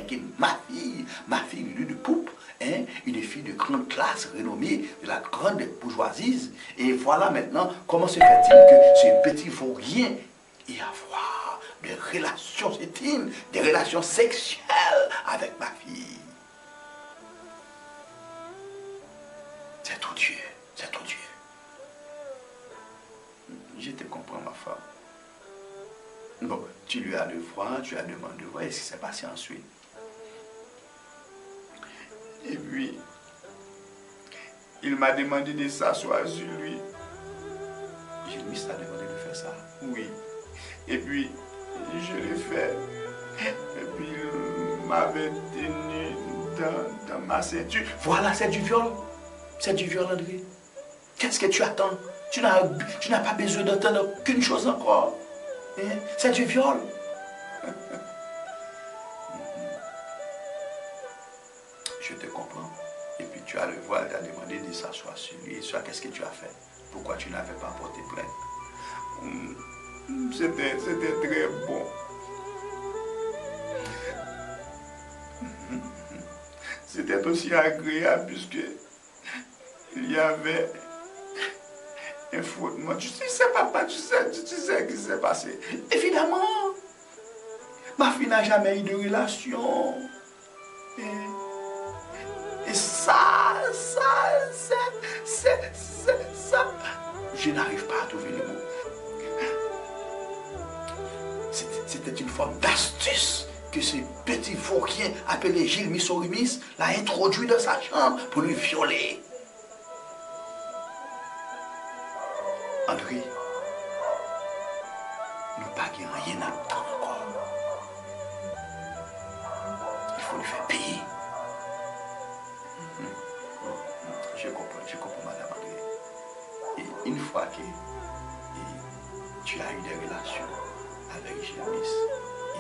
bien que ma fille Lulu de Poupe, hein, une fille de grande classe, renommée, de la grande bourgeoisie. Et voilà maintenant comment se fait-il que ce petit vaurien ait avoir des relations intimes, des relations sexuelles avec ma fille. C'est tout Dieu, c'est tout Dieu. Je te comprends, ma femme. Bon, tu lui as le voir, tu as demandé de voir ce qui s'est passé ensuite. Et puis, il m'a demandé de s'asseoir sur lui. Gilmis t'a demandé de faire ça? Oui. Et puis, je l'ai fait. Et puis, il m'avait tenu dans ma ceinture. Voilà, c'est du viol. C'est du viol, André. Qu'est-ce que tu attends? Tu n'as pas besoin d'entendre qu'une chose encore. Hein? C'est du viol. Je te comprends. Et puis tu as le voir, tu as demandé de s'asseoir sur lui. Qu'est-ce que tu as fait? Pourquoi tu n'avais pas porté plainte? C'était très bon. C'était aussi agréable puisque il y avait un frottement. Tu sais, papa, tu sais ce qui s'est passé. Évidemment. Ma fille n'a jamais eu de relation. Et ça. Je n'arrive pas à trouver le mot. C'était une forme d'astuce que ce petit vaurien appelé Gilles Missorimis l'a introduit dans sa chambre pour lui violer. André, nous ne pas rien à attendre encore. Il faut lui faire payer. Je comprends, madame André. Et une fois que tu as eu des relations avec Gilles,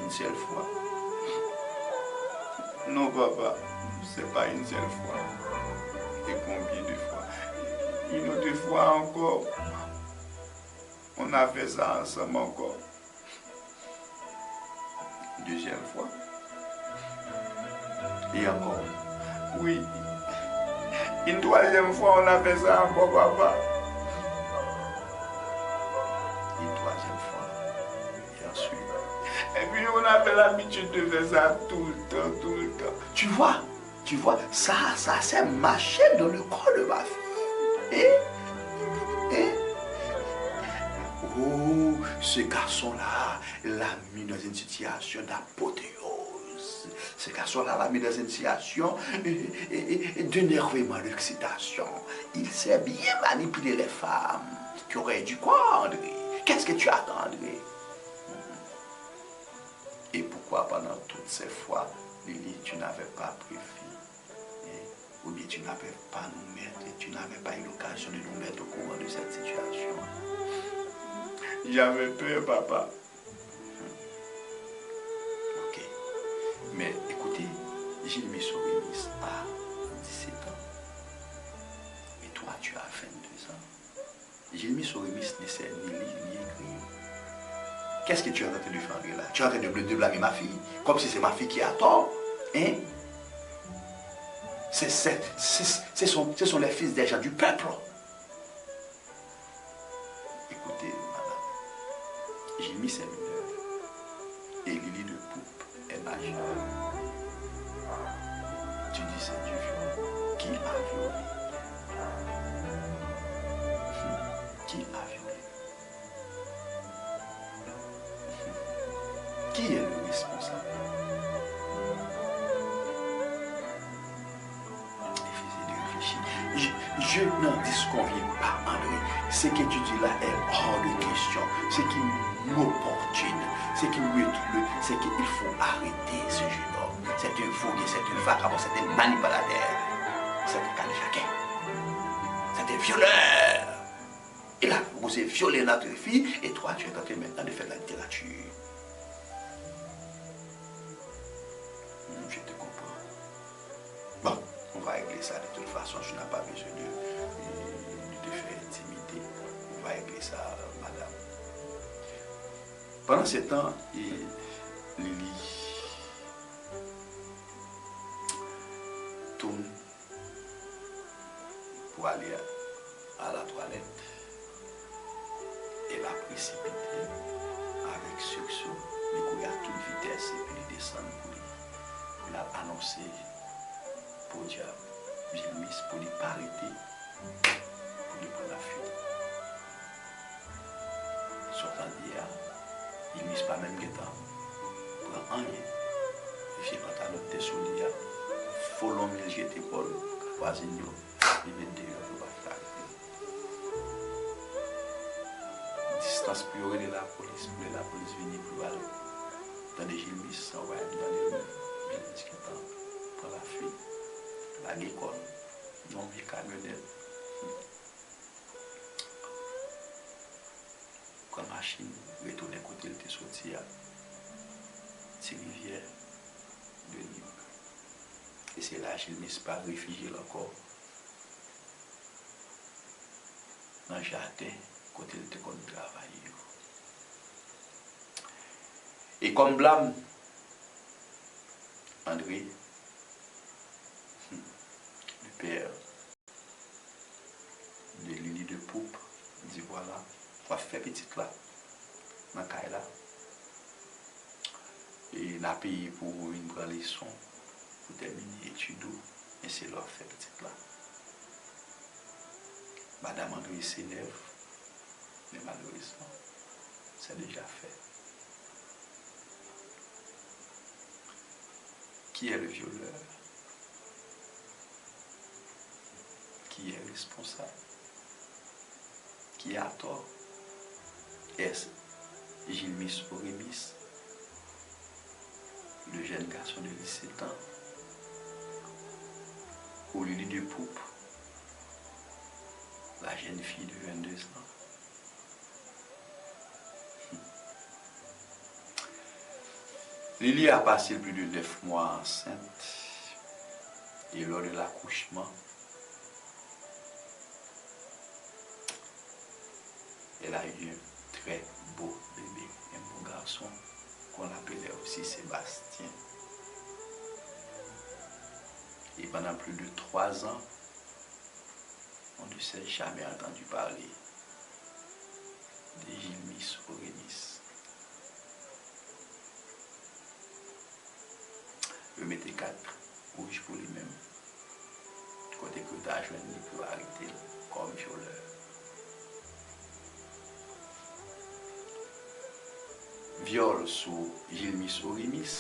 une seule fois. Non, papa, c'est pas une seule fois. Et combien de fois? Une autre fois encore. On a fait ça ensemble encore. Deuxième fois. Et encore. Oui. Une troisième fois, on a fait ça encore, papa. Une troisième fois. Et ensuite. Et puis on avait l'habitude de faire ça tout le temps, tout le temps. Tu vois, ça s'est marché dans le corps de ma fille. Oh, ce garçon-là l'a mis dans une situation d'apothéose. Ce garçon-là l'a mis dans une situation d'énervement, d'excitation. Il sait bien manipuler les femmes. Tu aurais dû quoi, André? Qu'est-ce que tu attends, André? Et pourquoi pendant toutes ces fois, Lily, tu n'avais pas prévu? Ou bien tu n'avais pas tu n'avais pas eu l'occasion de nous mettre au courant de cette situation? J'avais peur, papa. Ok. Mais écoutez, Gilles Missorimis a 17 ans. Et toi, tu as 22 ans. Gilles Missorimis ne sait ni lire ni écrire. Qu'est-ce que tu es en train de faire là? Tu es en train de blâmer ma fille, comme si c'est ma fille qui a tort. Hein? Ce sont les fils des gens du peuple. Écoutez, madame, Jimmy c'est mineur et Lily de Poupe est majeure. Tu dis c'est du viol. Qui a violé? Qui a violé? Qui est le responsable? Je n'en disconviens pas, André. Ce que tu dis là est hors de question. Ce qui m'opportune, ce qui me trouble, c'est qu'il faut arrêter ce jeune homme. C'est un vogué, c'est un vagabond, c'est un manipulateur. C'est un calijaquin. C'est un violeur. Il a osé violer notre fille et toi, tu es en train maintenant de faire de la littérature. Je te comprends. Bon, on va régler ça de toute façon. Je n'ai pas besoin de te faire intimider. On va régler ça, madame. Pendant ce temps, Lily à la toilette. Elle a précipité avec succès, il courait à toute vitesse et puis il descend pour lui. Il a annoncé pour diable, Gilmis pour ne pas arrêter, pour lui prendre la fuite. Sortant d'hier, il ne mise pas même le temps, prend un rien, et fait pantalon de souliers, folon mille jeté Paul, voisine, il met dehors pour pas faire arrêter. Distance plus haut de la police venir plus aller. Dans les Gilmis, ça va être dans les rues, bien discutant, pour la fuite, la l'école, non, les camionnettes. Quand la machine retourne côté de sorti à rivière de Libre. Et c'est là qu'il n'est pas réfugié encore. Dans le jardin, côté de travail. Et comme blâme, André, le père de Lily de Poupe, dit voilà, on va faire petite là, dans le cas là. Et on a payé pour une grande leçon, pour terminer l'étude, et c'est leur fait petite là. Madame André s'élève, mais malheureusement, c'est déjà fait. Qui est le violeur? Qui est responsable? Qui a tort? Est-ce Gilmis Orémis, le jeune garçon de 17 ans, ou Lily de Poupe, la jeune fille de 22 ans? Lily a passé plus de 9 mois enceinte et lors de l'accouchement, elle a eu un très beau bébé, un beau garçon qu'on appelait aussi Sébastien. Et pendant plus de 3 ans, on ne s'est jamais entendu parler de Gilmis Orémis. Je mettais 4 rouges pour lui-même. Côté que d'argent, il peut arrêter comme violeur. Viol sous Gilmis Orémis.